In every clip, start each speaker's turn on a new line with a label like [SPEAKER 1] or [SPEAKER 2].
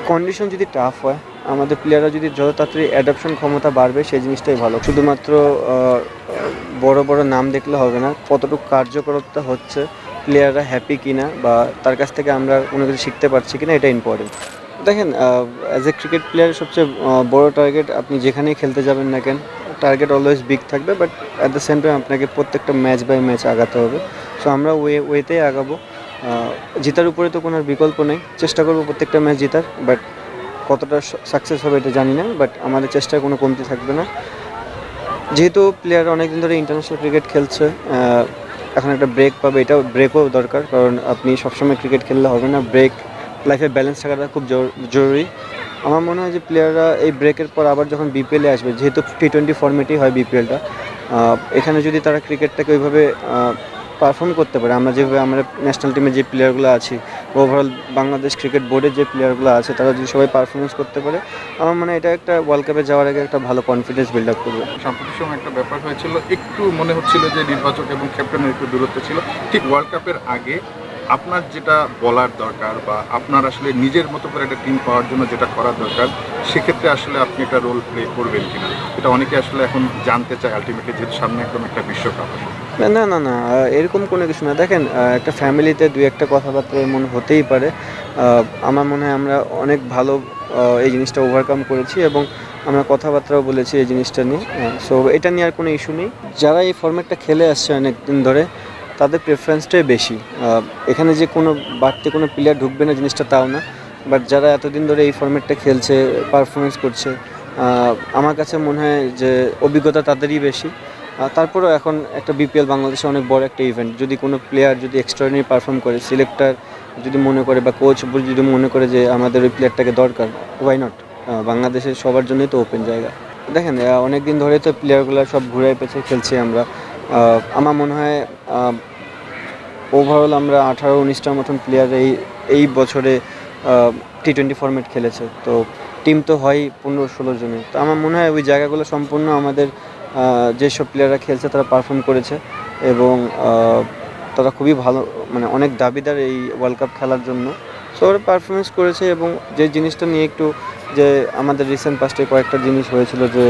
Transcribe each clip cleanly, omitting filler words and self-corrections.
[SPEAKER 1] Condition যদি tough হয়, আমাদের প্লেয়াররা যদি যত তাড়াতাড়ি অ্যাডাপশন ক্ষমতা বাড়বে সেই জিনিসটাই ভালো। শুধুমাত্র বড় বড় নাম দেখলে হবে না, কতটুকু কার্যকরতা হচ্ছে, প্লেয়াররা হ্যাপি কিনা বা তার কাছ থেকে আমরা কোনো কিছু শিখতে পারছি কিনা, এটা ইম্পর্টেন্ট। দেখেন, অ্যাজ এ ক্রিকেট প্লেয়ার সবচেয়ে বড় টার্গেট, আপনি যেখানেই খেলতে যাবেন না কেন, টার্গেট অলওয়েজ বিগ থাকবে, but at the same time আপনাকে প্রত্যেকটা ম্যাচ বাই ম্যাচ আগাতে হবে। সো আমরা ওয়েতেই আগাবো। জেতার উপরে তো কোনো বিকল্প নেই, চেষ্টা করবো প্রত্যেকটা ম্যাচ জেতার, বাট কতটা সাকসেস হবে এটা জানি না, বাট আমাদের চেষ্টায় কোনো কমতি থাকবে না। যেহেতু প্লেয়ার অনেকদিন ধরে ইন্টারন্যাশনাল ক্রিকেট খেলছে, এখন একটা ব্রেক পাবে, এটাও ব্রেকও দরকার, কারণ আপনি সবসময় ক্রিকেট খেললে হবে না। ব্রেক, লাইফে ব্যালেন্স থাকাটা খুব জরুরি। আমার মনে হয় যে প্লেয়াররা এই ব্রেকের পর আবার যখন বিপিএলে আসবে, যেহেতু T20 ফর্মেটেই হয় বিপিএলটা, এখানে যদি তারা ক্রিকেটটাকে ওইভাবে পারফর্ম করতে পারে, আমরা যেভাবে আমরা ন্যাশনাল টিমে যে প্লেয়ারগুলো আছি, ওভারঅল বাংলাদেশ ক্রিকেট বোর্ডের যে প্লেয়ারগুলো আছে, তারা যদি সবাই পারফরমেন্স করতে পারে, আমার মনে হয় এটা একটা ওয়ার্ল্ড কাপে যাওয়ার আগে একটা ভালো কনফিডেন্স বিল্ড আপ করবে।
[SPEAKER 2] সাম্প্রতিক সময় একটা ব্যাপার হয়েছিল, একটু মনে হচ্ছিল যে নির্বাচক এবং ক্যাপ্টেনের একটু দূরত্ব ছিল। ঠিক ওয়ার্ল্ড কাপের আগে আপনার যেটা বলার দরকার বা আপনার আসলে নিজের মতো করে একটা টিম পাওয়ার জন্য যেটা করার দরকার, সেক্ষেত্রে আসলে আপনি একটা রোল প্লে করবেন কিনা, এটা অনেকে আসলে এখন জানতে চায় আলটিমেটলি, যেহেতু সামনে একদম একটা বিশ্বকাপ আসলে।
[SPEAKER 1] না না না, এরকম কোনো কিছু না। দেখেন, একটা ফ্যামিলিতে দুই একটা কথাবার্তা এমন হতেই পারে। আমার মনে হয় আমরা অনেক ভালো এই জিনিসটা ওভারকাম করেছি, এবং আমরা কথাবার্তাও বলেছি এই জিনিসটা নিয়ে। সো এটা নিয়ে আর কোনো ইস্যু নেই। যারা এই ফর্ম্যাটটা খেলে আসছে অনেক দিন ধরে, তাদের প্রেফারেন্সটাই বেশি। এখানে যে কোনো বাড়তি কোনো প্লেয়ার ঢুকবে না জিনিসটা তাও না, বাট যারা এতদিন ধরে এই ফর্ম্যাটটা খেলছে, পারফরমেন্স করছে, আমার কাছে মনে হয় যে অভিজ্ঞতা তাদেরই বেশি। তারপরেও এখন একটা বিপিএল বাংলাদেশে অনেক বড় একটা ইভেন্ট, যদি কোনো প্লেয়ার যদি এক্সট্রাঅর্ডিনারি পারফর্ম করে, সিলেক্টর যদি মনে করে বা কোচ যদি মনে করে যে আমাদের ওই প্লেয়ারটাকে দরকার, ওয়াই নট। বাংলাদেশের সবার জন্যই তো ওপেন জায়গা। দেখেন, অনেক দিন ধরে তো প্লেয়ারগুলো সব ঘুরায় পেছে খেলছি আমরা। আমার মনে হয় ওভারঅল আমরা 18-19টার মতন প্লেয়ার এই বছরে T20 ফরম্যাট খেলেছে। তো টিম তো হয় 15-16 জনের। তো আমার মনে হয় ওই জায়গাগুলো সম্পূর্ণ আমাদের যেসব প্লেয়াররা খেলছে তারা পারফর্ম করেছে, এবং তারা খুবই ভালো, মানে অনেক দাবিদার এই ওয়ার্ল্ড কাপ খেলার জন্য। সো ওরা পারফরমেন্স করেছে, এবং যে জিনিসটা নিয়ে একটু, যে আমাদের রিসেন্ট পাস্টে কয়েকটা জিনিস হয়েছিল যে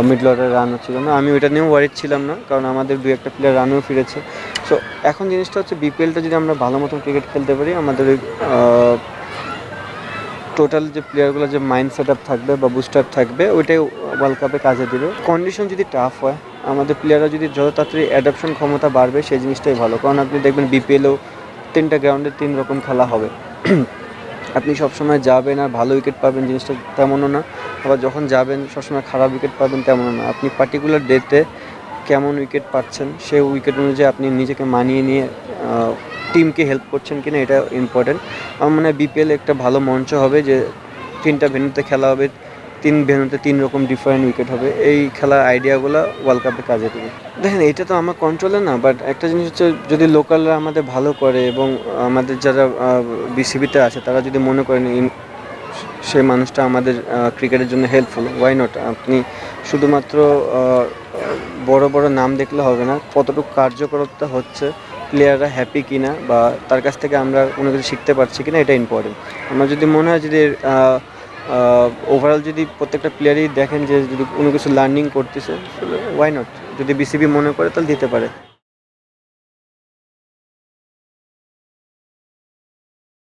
[SPEAKER 1] মিডল অর্ডারে রান হচ্ছিল না, আমি ওইটা নিয়েও ওয়ারিড ছিলাম না, কারণ আমাদের দুই একটা প্লেয়ার রানও ফিরেছে। সো এখন জিনিসটা হচ্ছে বিপিএলটা যদি আমরা ভালো মতন ক্রিকেট খেলতে পারি, আমাদের ওই টোটাল যে প্লেয়ারগুলো যে মাইন্ড সেট আপ থাকবে বা বুস্ট আপ থাকবে, ওইটাই ওয়ার্ল্ড কাপে কাজে দেবে। কন্ডিশন যদি টাফ হয়, আমাদের প্লেয়াররা যদি যত তাড়াতাড়ি অ্যাডাপশন ক্ষমতা বাড়বে সেই জিনিসটাই ভালো, কারণ আপনি দেখবেন বিপিএলেও 3টা গ্রাউন্ডে 3 রকম খেলা হবে। আপনি সবসময় যাবেন আর ভালো উইকেট পাবেন জিনিসটা তেমনও না, আবার যখন যাবেন সবসময় খারাপ উইকেট পাবেন তেমনও না। আপনি পার্টিকুলার ডেতে কেমন উইকেট পাচ্ছেন, সেই উইকেট অনুযায়ী আপনি নিজেকে মানিয়ে নিয়ে টিমকে হেল্প করছেন কিনা, এটা ইম্পর্টেন্ট। আমার মনে হয় বিপিএল একটা ভালো মঞ্চ হবে, যে 3টা ভেন্যুতে খেলা হবে, 3 ভেন্যুতে 3 রকম ডিফারেন্ট উইকেট হবে। এই খেলার আইডিয়াগুলো ওয়ার্ল্ড কাপে কাজে দেবে। দেখেন, এটা তো আমার কন্ট্রোলে না, বাট একটা জিনিস হচ্ছে, যদি লোকালরা আমাদের ভালো করে এবং আমাদের যারা বিসিবিতে আছে তারা যদি মনে করেন সেই মানুষটা আমাদের ক্রিকেটের জন্য হেল্পফুল, ওয়াই নট। আপনি শুধুমাত্র বড় বড় নাম দেখলে হবে না, কতটুকু কার্যকরতা হচ্ছে, প্লেয়াররা হ্যাপি কিনা বা তার কাছ থেকে আমরা কোনো কিছু শিখতে পারছি কিনা, এটা ইম্পর্টেন্ট। আমার যদি মনে হয় যদি ওভারঅল যদি প্রত্যেকটা প্লেয়ারই দেখেন যে যদি কোনো কিছু লার্নিং করতেছে, ওয়াই নট। যদি বিসিবি মনে করে তাহলে দিতে পারে।